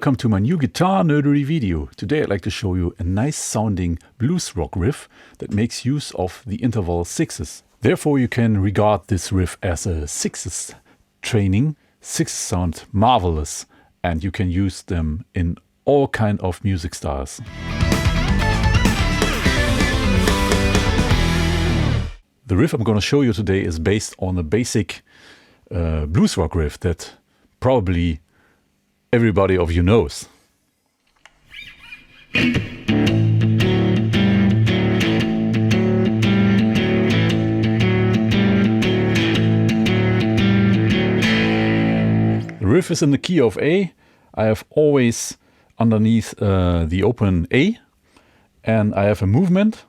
welcome to my new guitar nerdery video. Today I'd like to show you a nice sounding blues rock riff that makes use of the interval sixes. Therefore you can regard this riff as a sixes training. Sixes sound marvelous and you can use them in all kind of music styles. The riff I'm going to show you today is based on a basic blues rock riff that probably everybody of you knows. The riff is in the key of A. I have always underneath the open A, and I have a movement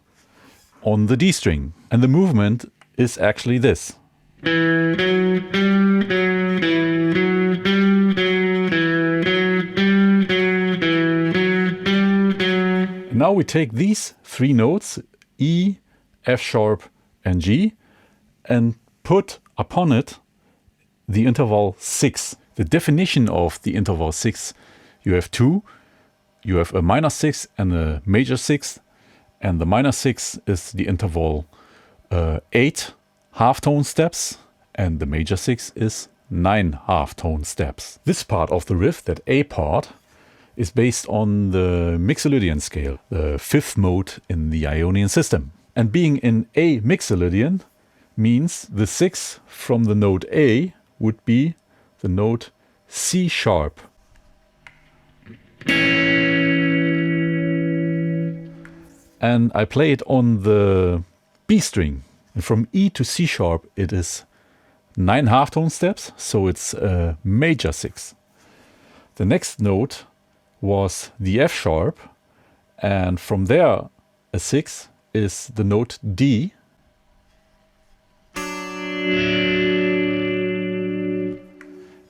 on the D string. And the movement is actually this. Now we take these three notes, E, F sharp and G, and put upon it the interval 6. The definition of the interval 6, you have two. You have a minor 6 and a major 6. And the minor 6 is the interval 8 halftone steps, and the major 6 is 9 halftone steps. This part of the riff, that A part, is based on the Mixolydian scale, the fifth mode in the Ionian system. And being in A Mixolydian means the 6 from the note A would be the note C sharp. And I play it on the B string. And from E to C sharp it is 9 halftone steps, so it's a major 6. The next note was the F sharp, and from there a 6 is the note D.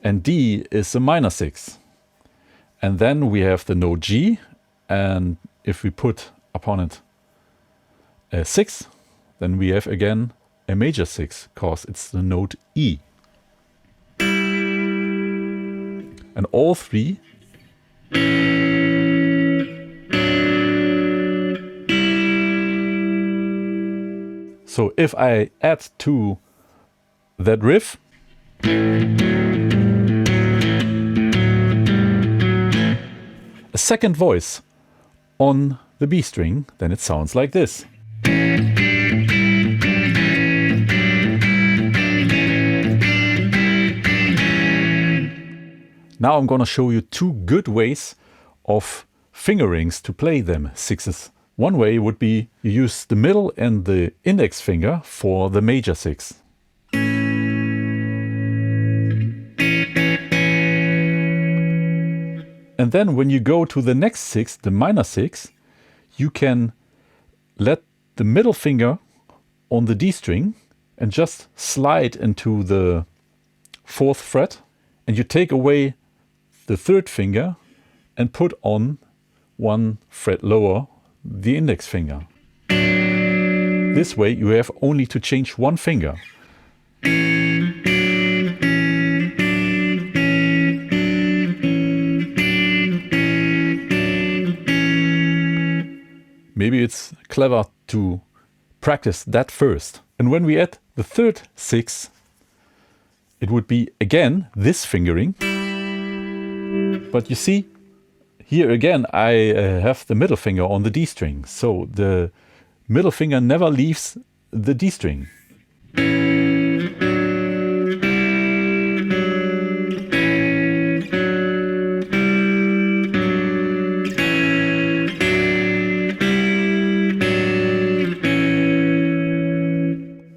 And D is a minor 6. And then we have the note G, and if we put upon it a 6, then we have again a major 6, because it's the note E. And all three so if I add to that riff a second voice on the B string, then it sounds like this. Now I'm going to show you two good ways of fingerings to play them sixes. One way would be you use the middle and the index finger for the major 6. And then when you go to the next 6, the minor 6, you can let the middle finger on the D string and just slide into the 4th fret, and you take away the 3rd finger and put on 1 fret lower the index finger. This way you have only to change 1 finger. Maybe it's clever to practice that first. And when we add the 3rd 6, it would be again this fingering. But you see, here again I have the middle finger on the D string. So the middle finger never leaves the D string.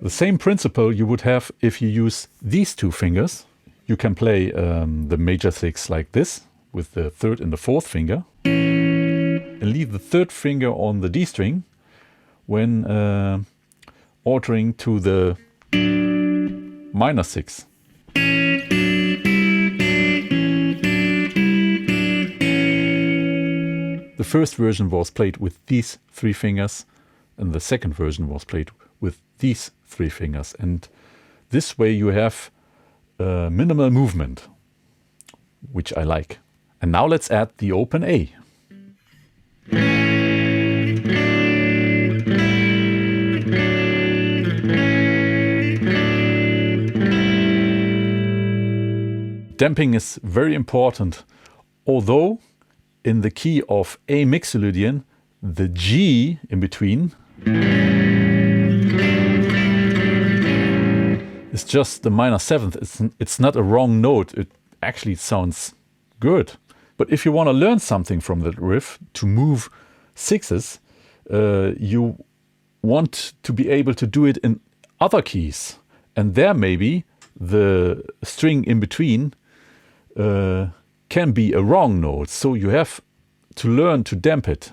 The same principle you would have if you use these two fingers. You can play the major 6 like this, with the 3rd and the 4th finger, and leave the 3rd finger on the D string when altering to the minor 6. The first version was played with these 3 fingers, and the second version was played with these 3 fingers. And this way you have minimal movement, which I like. And now let's add the open A. Damping is very important, although in the key of A Mixolydian, the G in between is just the minor seventh. It's not a wrong note. It actually sounds good. But if you want to learn something from that riff to move sixes, you want to be able to do it in other keys. And there maybe the string in between can be a wrong note, so you have to learn to damp it.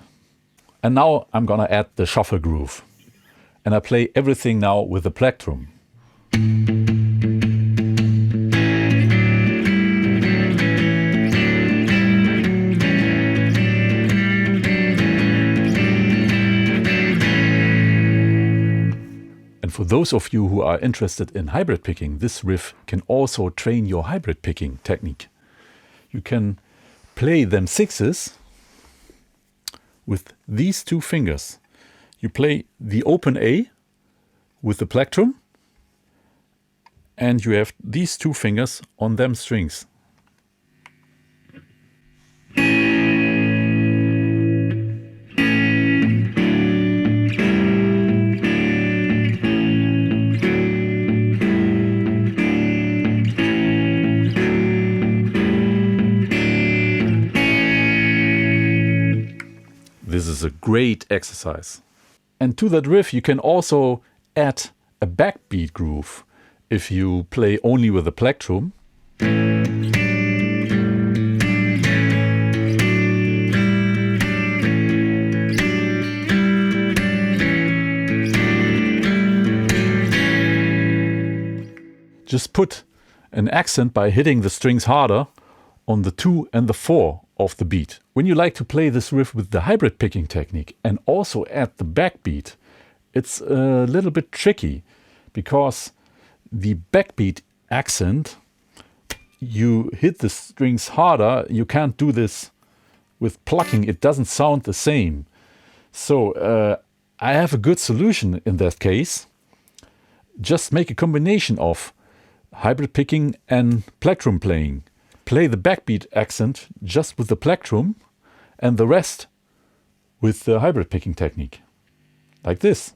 And now I'm gonna add the shuffle groove. And I play everything now with the plectrum. And for those of you who are interested in hybrid picking, this riff can also train your hybrid picking technique. You can play them sixes with these two fingers. You play the open A with the plectrum, and you have these two fingers on them strings. This is a great exercise. And to that riff you can also add a backbeat groove if you play only with the plectrum. Just put an accent by hitting the strings harder on the 2 and the 4 of the beat. When you like to play this riff with the hybrid picking technique and also add the backbeat, it's a little bit tricky because the backbeat accent, you hit the strings harder. You can't do this with plucking. It doesn't sound the same. So I have a good solution in that case. Just make a combination of hybrid picking and plectrum playing. Play the backbeat accent just with the plectrum and the rest with the hybrid picking technique. Like this.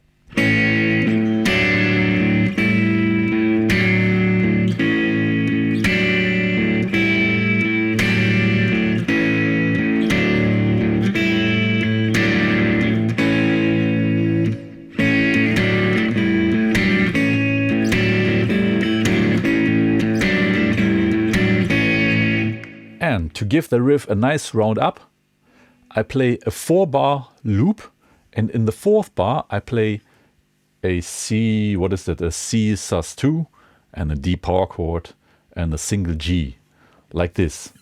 And to give the riff a nice round up, I play a 4-bar loop, and in the 4th bar I play a C, what is that, a C sus2 and a D power chord and a single G, like this.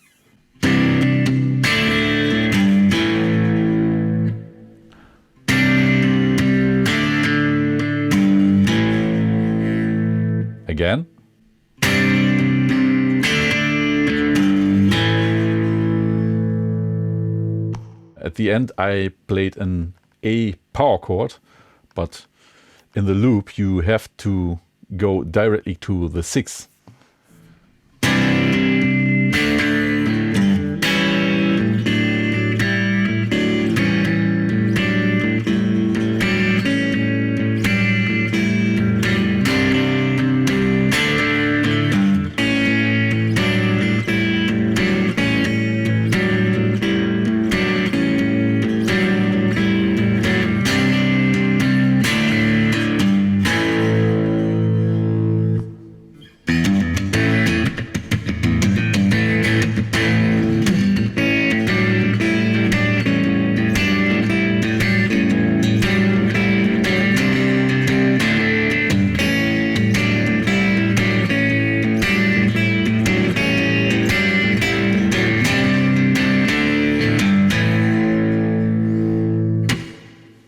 Again. At the end I played an A power chord, but in the loop you have to go directly to the 6.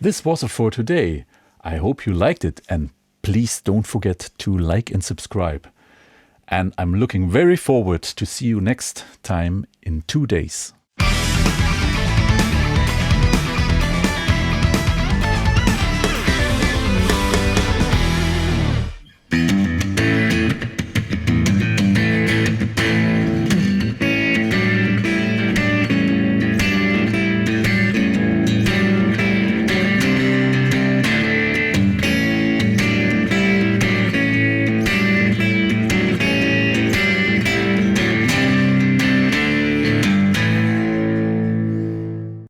This was it for today. I hope you liked it, and please don't forget to like and subscribe. And I'm looking very forward to see you next time in 2 days.